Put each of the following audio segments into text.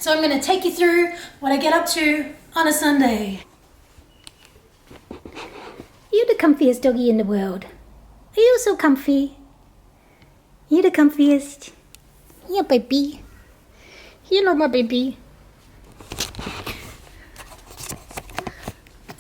So I'm going to take you through what I get up to on a Sunday. You're the comfiest doggy in the world. Are you so comfy? You're the comfiest. Yeah, baby. Hello, my baby.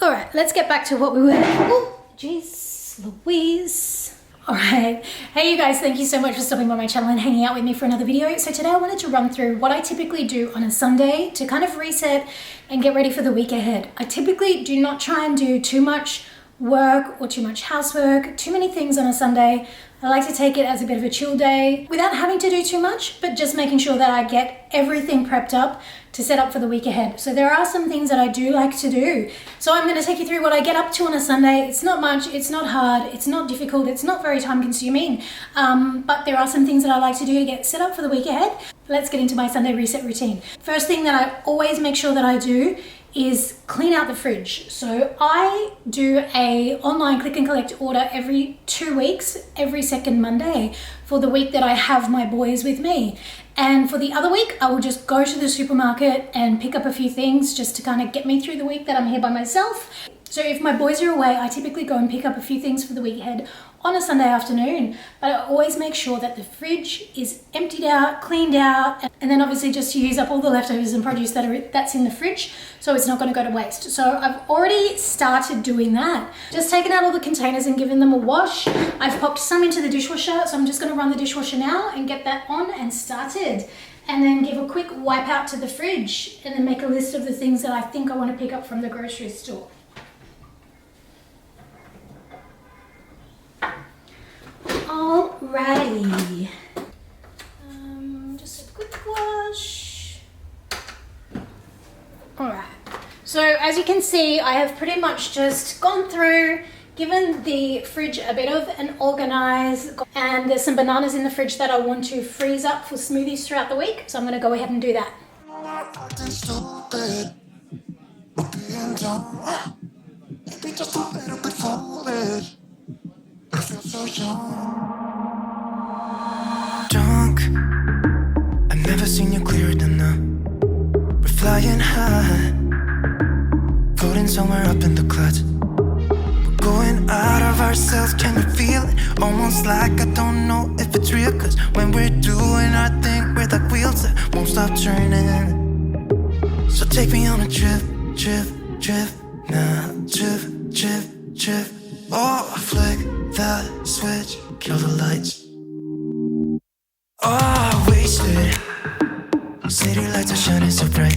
All right, let's get back to what we were. Oh, jeez, Louise. All right. Hey, you guys, thank you so much for stopping by my channel and hanging out with me for another video. So today I wanted to run through what I typically do on a Sunday to kind of reset and get ready for the week ahead. I typically do not try and do too much work or too much housework, too many things on a Sunday. I like to take it as a bit of a chill day without having to do too much, but just making sure that I get everything prepped up to set up for the week ahead. So there are some things that I do like to do. So I'm going to take you through what I get up to on a Sunday. It's not much, it's not hard, it's not difficult, it's not very time consuming, but there are some things that I like to do to get set up for the week ahead. Let's get into my Sunday reset routine. First thing that I always make sure that I do is clean out the fridge. So I do a online click and collect order every 2 weeks, every second Monday for the week that I have my boys with me. And for the other week, I will just go to the supermarket and pick up a few things just to kind of get me through the week that I'm here by myself. So if my boys are away, I typically go and pick up a few things for the week ahead on a Sunday afternoon, but I always make sure that the fridge is emptied out, cleaned out, and then obviously just to use up all the leftovers and produce that's in the fridge, so it's not going to go to waste. So I've already started doing that. Just taken out all the containers and given them a wash. I've popped some into the dishwasher, so I'm just going to run the dishwasher now and get that on and started. And then give a quick wipe out to the fridge and then make a list of the things that I think I want to pick up from the grocery store. Alrighty. Just a quick wash. Alright. So as you can see, I have pretty much just gone through, given the fridge a bit of an organize, and there's some bananas in the fridge that I want to freeze up for smoothies throughout the week. So I'm going to go ahead and do that. Drunk, I've never seen you clearer than now. We're flying high, floating somewhere up in the clouds. We're going out of ourselves, can you feel it? Almost like I don't know if it's real, cause when we're doing our thing, we're like wheels that won't stop turning. So take me on a trip, now, trip. Oh, flick the switch, kill the lights. Oh, wasted. City lights are shining so bright.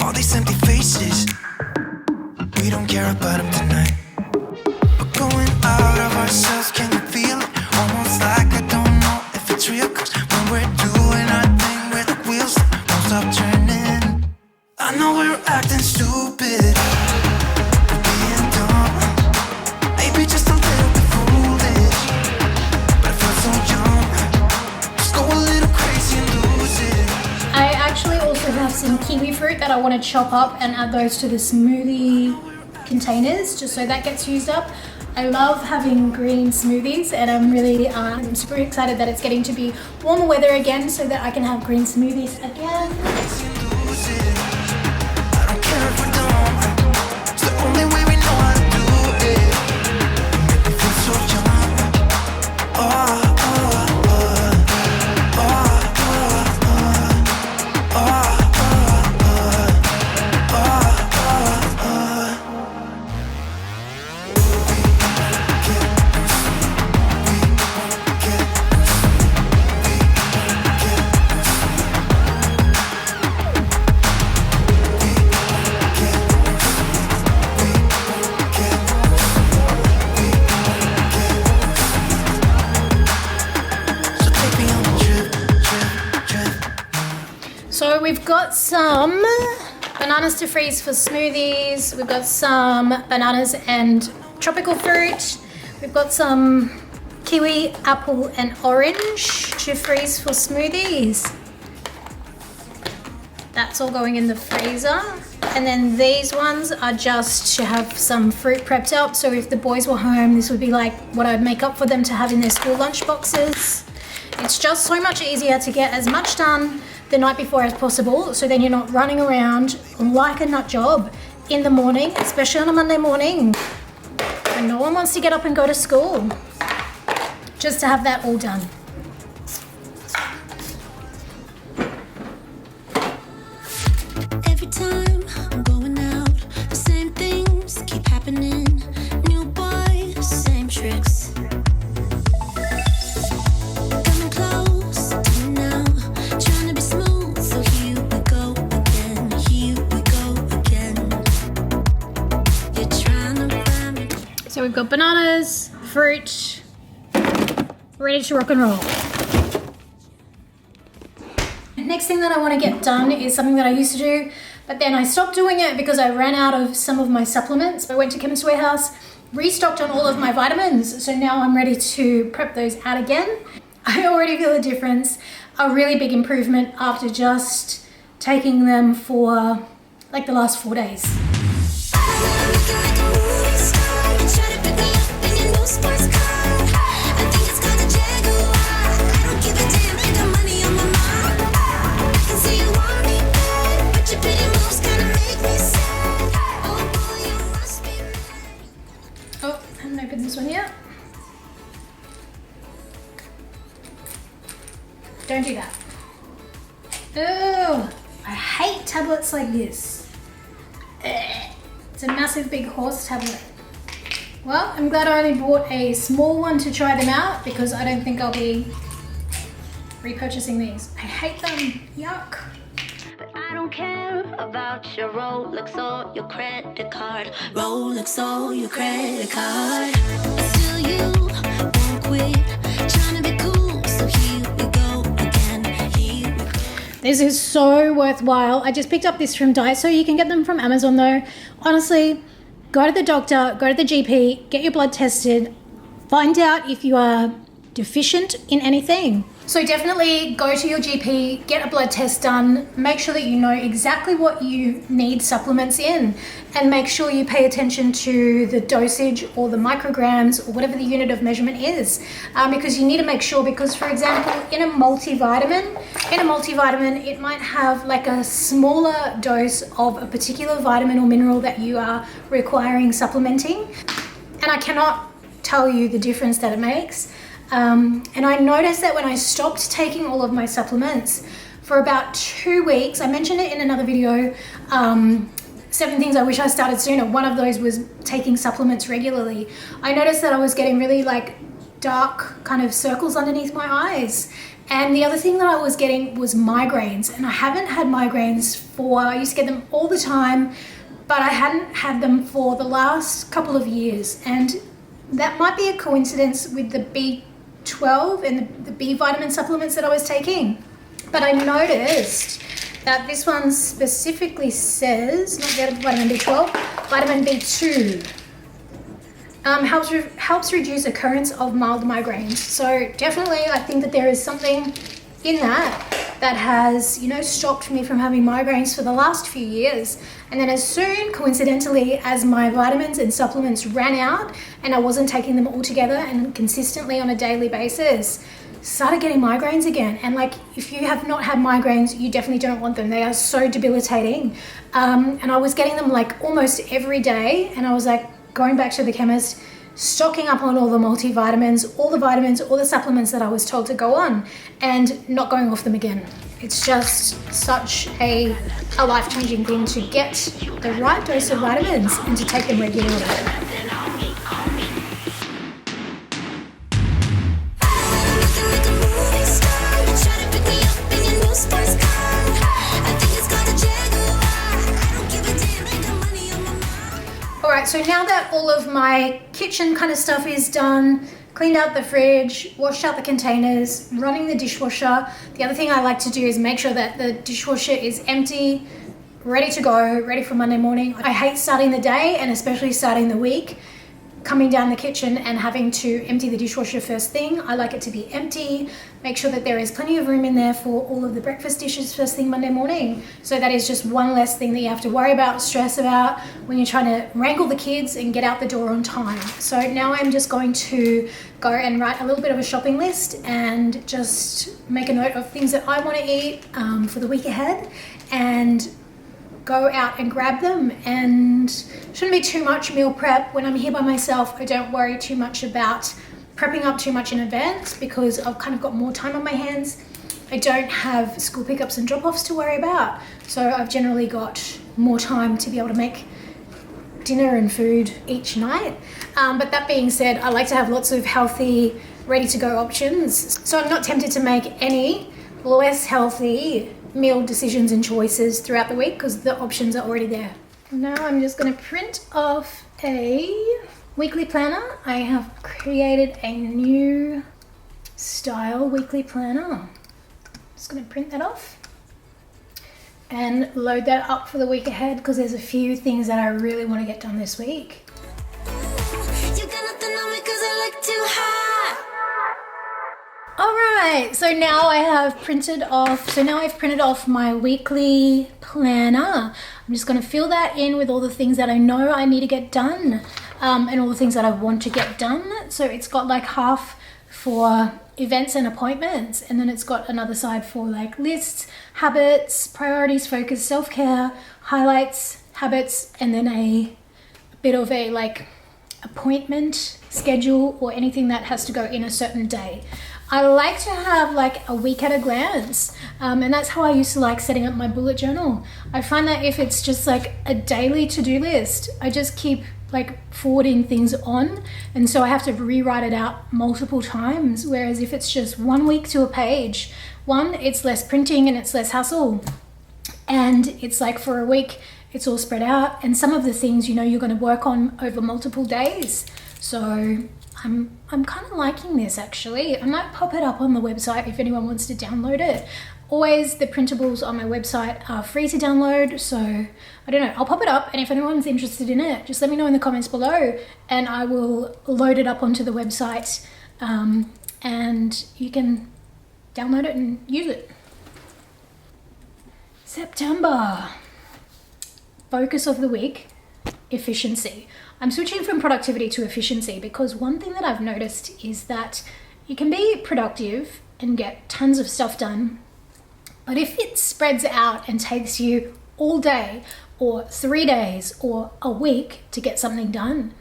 All these empty faces, we don't care about them tonight. We're going out of ourselves, can you feel it? Almost like I don't know if it's real, cause when we're doing our thing, we're the wheels that won't stop turning. I know we're acting stupid, we're being dumb, maybe just a little bit foolish, but I feel so young. Just go a little crazy and lose it. I actually also have some kiwi fruit that I want to chop up and add those to the smoothie containers, just so that gets used up. I love having green smoothies, and I'm super excited that it's getting to be warmer weather again so that I can have green smoothies again. So we've got some bananas to freeze for smoothies. We've got some bananas and tropical fruit. We've got some kiwi, apple and orange to freeze for smoothies. That's all going in the freezer. And then these ones are just to have some fruit prepped up. So if the boys were home, this would be like what I'd make up for them to have in their school lunch boxes. It's just so much easier to get as much done the night before as possible, so then you're not running around like a nut job in the morning, especially on a Monday morning when no one wants to get up and go to school, just to have that all done. Every time I'm going out, the same things keep happening. New boy, same tricks. Coming close to me now, trying to be smooth. So here we go again, here we go again. You're trying to find me. So we've got bananas, fruit, ready to rock and roll. Next thing that I want to get done is something that I used to do, but then I stopped doing it because I ran out of some of my supplements. I went to Chemist Warehouse, restocked on all of my vitamins, so now I'm ready to prep those out again. I already feel a difference, a really big improvement after just taking them for like the last 4 days. Don't do that. Oh, I hate tablets like this. It's a massive big horse tablet. Well, I'm glad I only bought a small one to try them out because I don't think I'll be repurchasing these. I hate them. Yuck. But I don't care about your Rolex or your credit card. Rolex or your credit card. Still you won't quit trying to be cool. So here we go again. Here we go. This is so worthwhile. I just picked up this from Daiso. You can get them from Amazon though. Honestly, go to the doctor, go to the GP, get your blood tested, find out if you are deficient in anything. So definitely go to your GP, get a blood test done, make sure that you know exactly what you need supplements in, and make sure you pay attention to the dosage or the micrograms or whatever the unit of measurement is, because you need to make sure, because for example, in a multivitamin, it might have like a smaller dose of a particular vitamin or mineral that you are requiring supplementing, and I cannot tell you the difference that it makes. And I noticed that when I stopped taking all of my supplements for about 2 weeks, I mentioned it in another video, 7 things I wish I started sooner. One of those was taking supplements regularly. I noticed that I was getting really like dark kind of circles underneath my eyes. And the other thing that I was getting was migraines, and I haven't had migraines I used to get them all the time, but I hadn't had them for the last couple of years. And that might be a coincidence with the B12 and the B vitamin supplements that I was taking. But I noticed that this one specifically says, not vitamin B12, vitamin B2 helps reduce occurrence of mild migraines. So definitely I think that there is something in that has, stopped me from having migraines for the last few years. And then as soon, coincidentally, as my vitamins and supplements ran out and I wasn't taking them all together and consistently on a daily basis, started getting migraines again. And like, if you have not had migraines, you definitely don't want them. They are so debilitating. And I was getting them like almost every day. And I was like going back to the chemist, stocking up on all the multivitamins, all the vitamins, all the supplements that I was told to go on, and not going off them again. It's just such a life-changing thing to get the right dose of vitamins and to take them regularly. Alright, so now that all of my kitchen kind of stuff is done, cleaned out the fridge, washed out the containers, running the dishwasher, the other thing I like to do is make sure that the dishwasher is empty, ready to go, ready for Monday morning. I hate starting the day, and especially starting the week, coming down the kitchen and having to empty the dishwasher first thing. I like it to be empty, make sure that there is plenty of room in there for all of the breakfast dishes first thing Monday morning. So that is just one less thing that you have to worry about, stress about when you're trying to wrangle the kids and get out the door on time. So now I'm just going to go and write a little bit of a shopping list and just make a note of things that I want to eat for the week ahead, and go out and grab them. And shouldn't be too much meal prep. When I'm here by myself, I don't worry too much about prepping up too much in advance because I've kind of got more time on my hands. I don't have school pickups and drop-offs to worry about, so I've generally got more time to be able to make dinner and food each night. But that being said, I like to have lots of healthy, ready-to-go options, so I'm not tempted to make any less healthy meal decisions and choices throughout the week because the options are already there. Now I'm just going to print off a weekly planner. I have created a new style weekly planner. Just going to print that off and load that up for the week ahead because there's a few things that I really want to get done this week. Alright, so now I've printed off my weekly planner. I'm just going to fill that in with all the things that I know I need to get done, and all the things that I want to get done. So it's got like half for events and appointments, and then it's got another side for like lists, habits, priorities, focus, self-care, highlights, habits, and then a bit of a like appointment schedule or anything that has to go in a certain day. I like to have like a week at a glance, and that's how I used to like setting up my bullet journal. I find that if it's just like a daily to-do list, I just keep like forwarding things on, and so I have to rewrite it out multiple times, whereas if it's just 1 week to a page, it's less printing and it's less hassle, and it's like for a week it's all spread out, and some of the things you're going to work on over multiple days. So I'm kind of liking this actually. I might pop it up on the website if anyone wants to download it. Always the printables on my website are free to download, so I don't know, I'll pop it up, and if anyone's interested in it, just let me know in the comments below and I will load it up onto the website, and you can download it and use it. September. Focus of the week, efficiency. I'm switching from productivity to efficiency because one thing that I've noticed is that you can be productive and get tons of stuff done, but if it spreads out and takes you all day or 3 days or a week to get something done,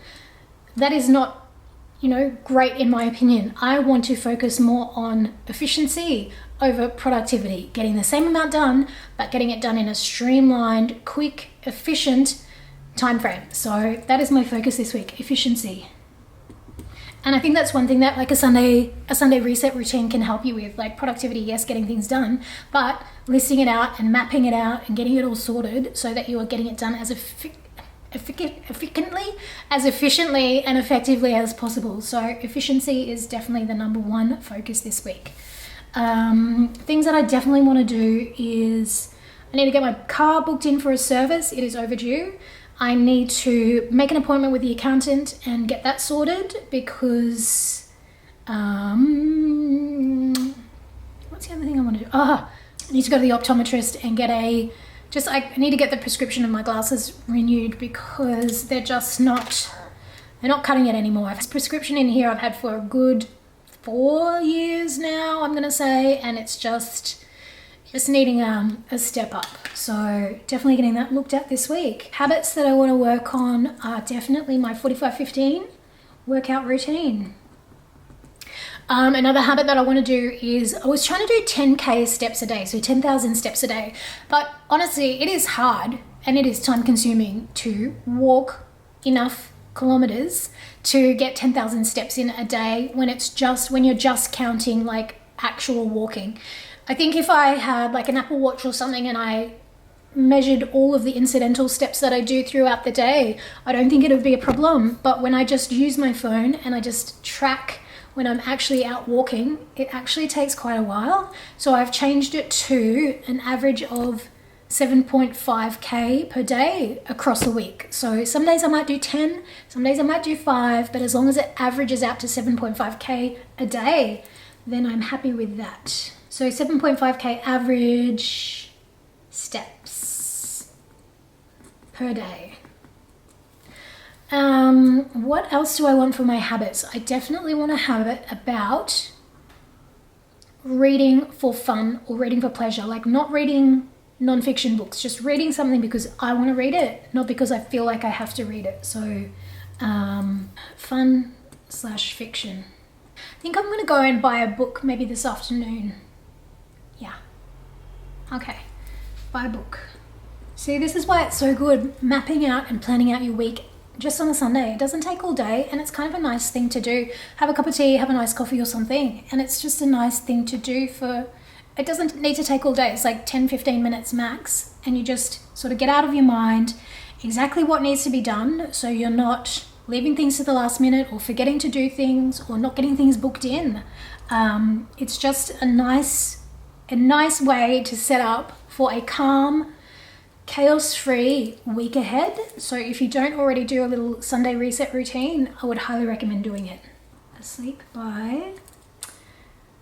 that is not, great in my opinion. I want to focus more on efficiency over productivity, getting the same amount done, but getting it done in a streamlined, quick, efficient time frame. So that is my focus this week, efficiency. And I think that's one thing that like a Sunday reset routine can help you with. Like productivity, yes, getting things done, but listing it out and mapping it out and getting it all sorted so that you are getting it done as efficiently and effectively as possible. So efficiency is definitely the number one focus this week. Things that I definitely want to do is I need to get my car booked in for a service. It is overdue. I need to make an appointment with the accountant and get that sorted because, what's the other thing I want to do? I need to go to the optometrist and get I need to get the prescription of my glasses renewed because they're not cutting it anymore. I have this prescription in here I've had for a good 4 years now, I'm going to say, and it's just needing a step up. So definitely getting that looked at this week. Habits that I want to work on are definitely my 45-15 workout routine. Another habit that I want to do is I was trying to do 10k steps a day, so 10,000 steps a day. But honestly, it is hard and it is time consuming to walk enough kilometers to get 10,000 steps in a day when you're just counting like actual walking. I think if I had like an Apple Watch or something and I measured all of the incidental steps that I do throughout the day, I don't think it would be a problem. But when I just use my phone and I just track when I'm actually out walking, it actually takes quite a while. So I've changed it to an average of 7.5k per day across a week. So some days I might do 10, some days I might do 5, but as long as it averages out to 7.5k a day, then I'm happy with that. So 7.5k average steps per day. What else do I want for my habits? I definitely want a habit about reading for fun or reading for pleasure, like not reading non-fiction books, just reading something because I want to read it, not because I feel like I have to read it. So fun/fiction. I think I'm going to go and buy a book maybe this afternoon. Yeah. Okay. Buy a book. See, this is why it's so good mapping out and planning out your week just on a Sunday. It doesn't take all day, and it's kind of a nice thing to do. Have a cup of tea, have a nice coffee or something, and it's just a nice thing to do for, it doesn't need to take all day. It's like 10-15 minutes max, and you just sort of get out of your mind exactly what needs to be done, so you're not leaving things to the last minute or forgetting to do things or not getting things booked in. It's just a nice way to set up for a calm, chaos-free week ahead. So if you don't already do a little Sunday reset routine, I would highly recommend doing it. Asleep by,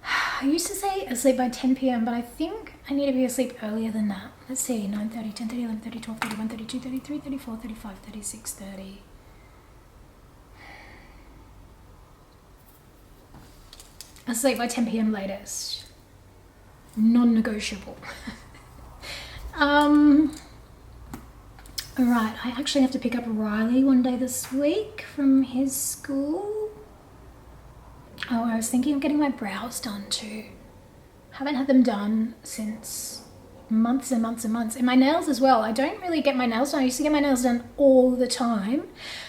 I used to say asleep by 10 p.m, but I think I need to be asleep earlier than that. Let's see, 9:30, 10:30, 11:30, 12:30, 1:30, 2:30, 3:30, 4:30, 5:30, 6:30. Asleep by 10 p.m. latest. Non-negotiable. Alright, I actually have to pick up Riley one day this week from his school. Oh, I was thinking of getting my brows done too. Haven't had them done since months and months and months. And my nails as well. I don't really get my nails done. I used to get my nails done all the time.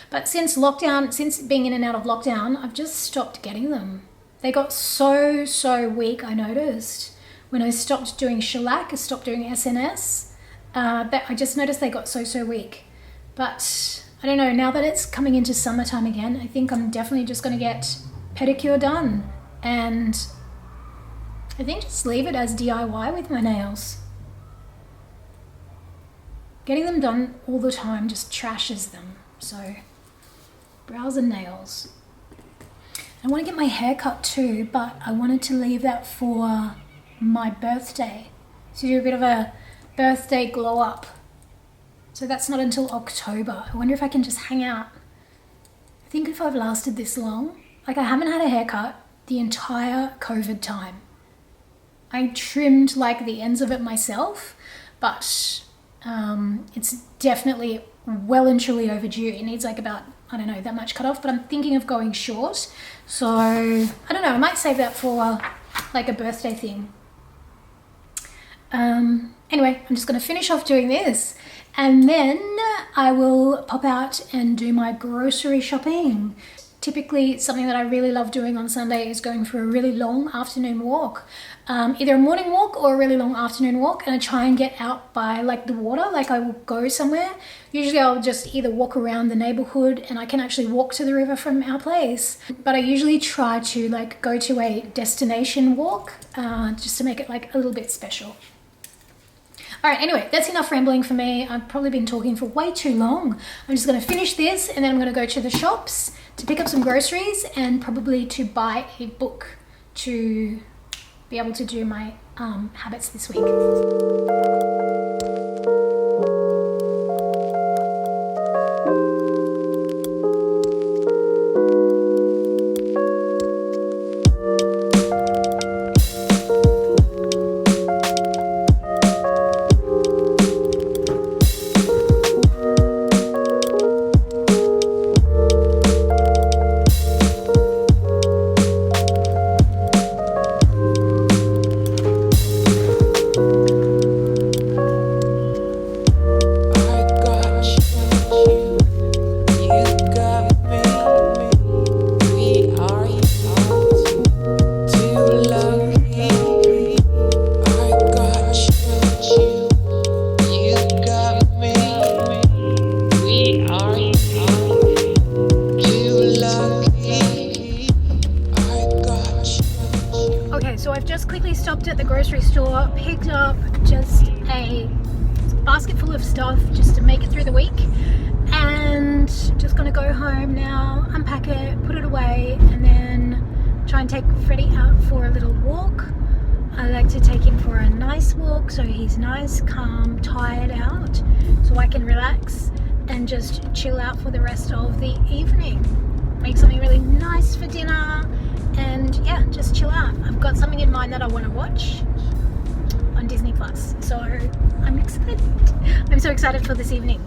But since lockdown, since being in and out of lockdown, I've just stopped getting them. They got so weak, I noticed. When I stopped doing shellac, I stopped doing SNS. That I just noticed they got so weak. But I don't know, now that it's coming into summertime again, I think I'm definitely just going to get pedicure done, and I think just leave it as DIY with my nails. Getting them done all the time just trashes them. So brows and nails. I want to get my hair cut too, but I wanted to leave that for my birthday. So do a bit of a birthday glow up. So that's not until October. I wonder if I can just hang out. I think if I've lasted this long, like I haven't had a haircut the entire COVID time. I trimmed like the ends of it myself, but it's definitely well and truly overdue. It needs like about, I don't know, that much cut off, but I'm thinking of going short. So I don't know, I might save that for like a birthday thing. Anyway, I'm just going to finish off doing this, and then I will pop out and do my grocery shopping. Typically, something that I really love doing on Sunday is going for a really long afternoon walk. Either a morning walk or a really long afternoon walk, and I try and get out by like the water, like I will go somewhere. Usually I'll just either walk around the neighborhood, and I can actually walk to the river from our place. But I usually try to like go to a destination walk, just to make it like a little bit special. All right, anyway, that's enough rambling for me. I've probably been talking for way too long. I'm just going to finish this, and then I'm going to go to the shops to pick up some groceries and probably to buy a book to be able to do my habits this week. Stopped at the grocery store, picked up just a basket full of stuff just to make it through the week, and just gonna go home now, unpack it, put it away, and then try and take Freddie out for a little walk. I like to take him for a nice walk so he's nice, calm, tired out, so I can relax and just chill out for the rest of the evening. Make something really nice for dinner and yeah, just chill out. I've got something in mind that I want to watch on Disney Plus, so I'm excited. I'm so excited for this evening.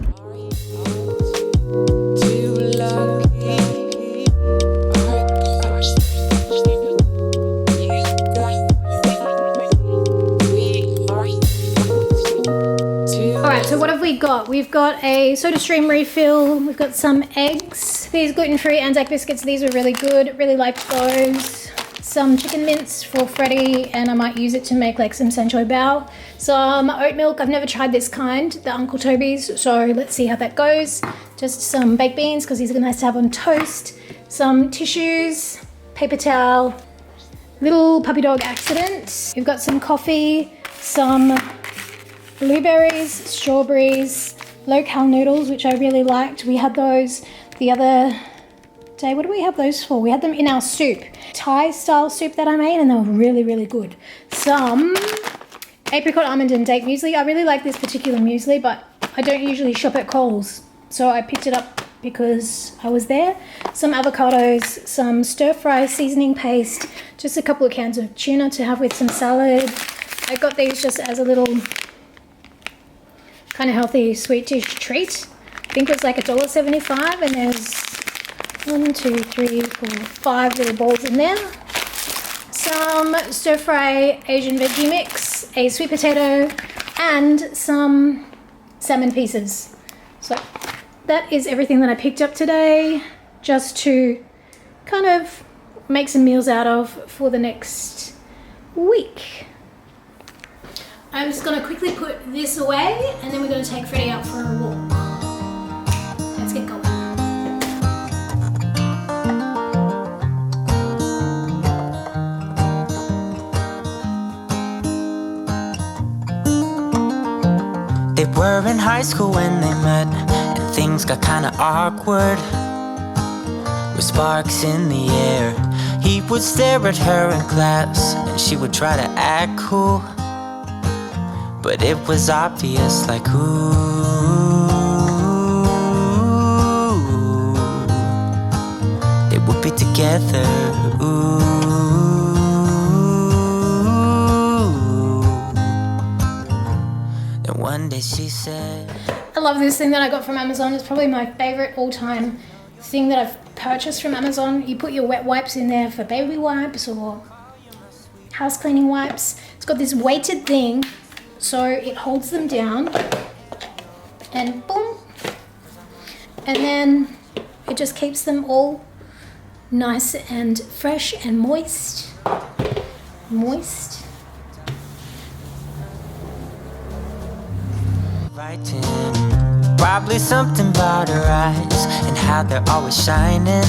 So what have we got? We've got a SodaStream refill. We've got some eggs. These gluten-free Anzac biscuits, these are really good. Really like those. Some chicken mince for Freddie, and I might use it to make like some sanchoy bao. Some oat milk. I've never tried this kind, the Uncle Toby's, so let's see how that goes. Just some baked beans because these are nice to have on toast. Some tissues, paper towel, little puppy dog accident. We've got some coffee, some blueberries, strawberries, low-cal noodles, which I really liked. We had those the other day. What do we have those for? We had them in our soup, Thai-style soup that I made, and they were really, really good. Some apricot, almond, and date muesli. I really like this particular muesli, but I don't usually shop at Coles, so I picked it up because I was there. Some avocados, some stir-fry seasoning paste, just a couple of cans of tuna to have with some salad. I got these just as a little kind of healthy sweet dish treat. I think it was like $1.75, and there's 1, 2, 3, 4, 5 little balls in there. Some stir-fry Asian veggie mix, a sweet potato, and some salmon pieces. So that is everything that I picked up today, just to kind of make some meals out of for the next week. I'm just going to quickly put this away, and then we're going to take Freddie out for a walk. Let's get going. They were in high school when they met, and things got kinda awkward. With sparks in the air, he would stare at her in class, and she would try to act cool. But it was obvious, like, ooh, they would be together, ooh. And one day she said, I love this thing that I got from Amazon. It's probably my favorite all-time thing that I've purchased from Amazon. You put your wet wipes in there for baby wipes or house cleaning wipes. It's got this weighted thing, so it holds them down, and boom, and then it just keeps them all nice and fresh and moist. writing, probably something about her eyes and how they're always shining,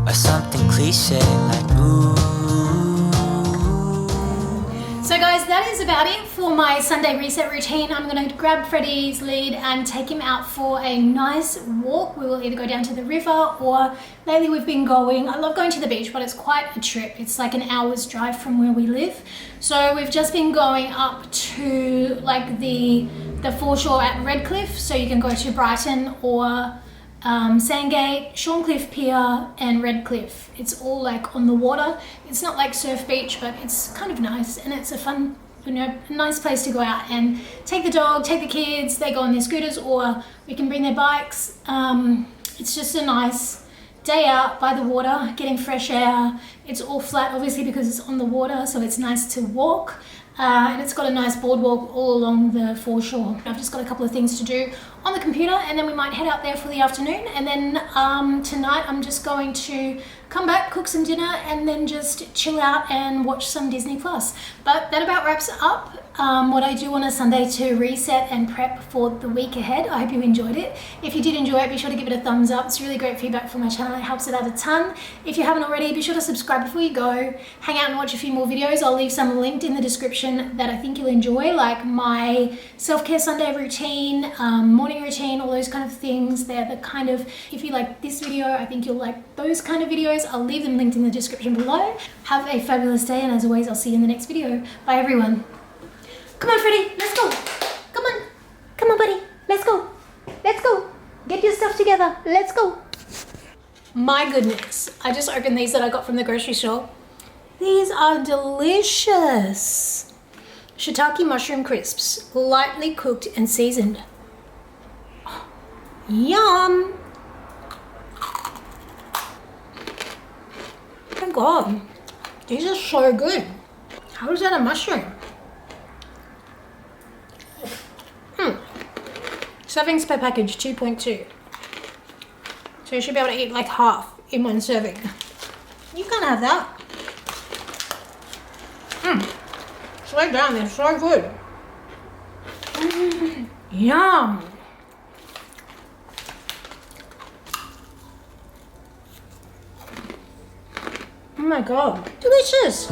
or something cliche like ooh. So guys, that is about it for my Sunday reset routine. I'm going to grab Freddie's lead and take him out for a nice walk. We will either go down to the river, or lately we've been going, I love going to the beach, but it's quite a trip. It's like an hour's drive from where we live. So we've just been going up to like the foreshore at Redcliffe. So you can go to Brighton or Sandgate, Shorncliffe Pier and Redcliffe. It's all like on the water. It's not like surf beach, but it's kind of nice, and it's a fun, you know, nice place to go out and take the dog, take the kids. They go on their scooters, or we can bring their bikes. It's just a nice day out by the water, getting fresh air. It's all flat, obviously, because it's on the water, so it's nice to walk. And it's got a nice boardwalk all along the foreshore. I've just got a couple of things to do on the computer, and then we might head out there for the afternoon. And then tonight I'm just going to come back, cook some dinner, and then just chill out and watch some Disney Plus. But that about wraps it up. what I do on a Sunday to reset and prep for the week ahead. I hope you enjoyed it. If you did enjoy it, be sure to give it a thumbs up. It's really great feedback for my channel. It helps it out a ton. If you haven't already, be sure to subscribe before you go. Hang out and watch a few more videos. I'll leave some linked in the description that I think you'll enjoy, like my self-care Sunday routine, morning routine, all those kind of things. They're the kind of, if you like this video, I think you'll like those kind of videos. I'll leave them linked in the description below. Have a fabulous day, and as always, I'll see you in the next video. Bye everyone. Come on, Freddie, let's go. Come on. Come on, buddy. Let's go. Let's go. Get your stuff together. Let's go. My goodness. I just opened these that I got from the grocery store. These are delicious. Shiitake mushroom crisps, lightly cooked and seasoned. Oh, yum. Oh my God. These are so good. How is that a mushroom? Servings per package, 2.2. So you should be able to eat like half in one serving. You can't have that. Slow down, they're so good. Yum. Oh my God, delicious.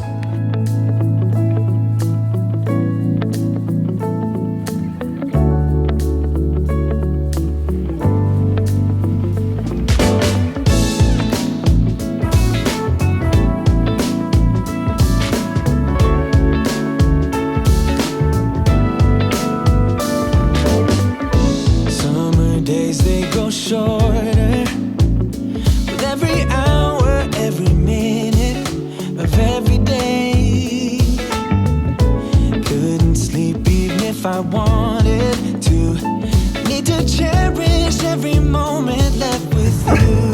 Shorter with every hour, every minute of every day. Couldn't sleep even if I wanted to. Need to cherish every moment left with you.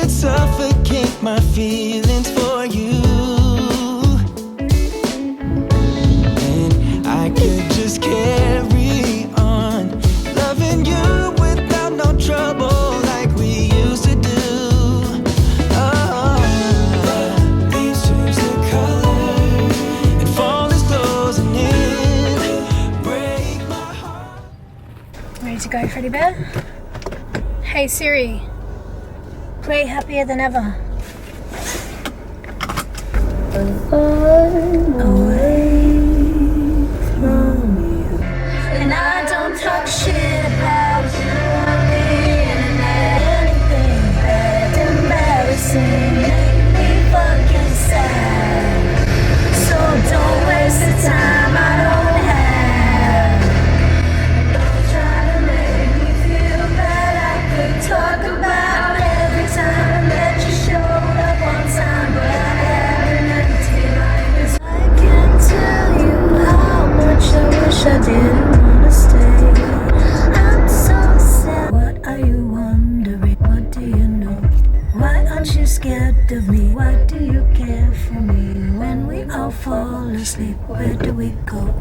Suffocate my feelings for you, and I could just carry on loving you without no trouble like we used to do. Oh, leaves change their color and fall is closing in. Break my heart. Ready to go, Freddy Bear? Hey Siri. Play Happier Than Ever. Away from you. And I don't talk shit about you on the internet. Anything bad, embarrassing, make me fucking sad. So don't waste the time I don't have. Don't try to make me feel bad. I could talk about time that you showed up on time, but I had an empty life. I can't tell you how much I wish I didn't wanna stay. I'm so sad. What are you wondering? What do you know? Why aren't you scared of me? Why do you care for me? When we all fall asleep, where do we go?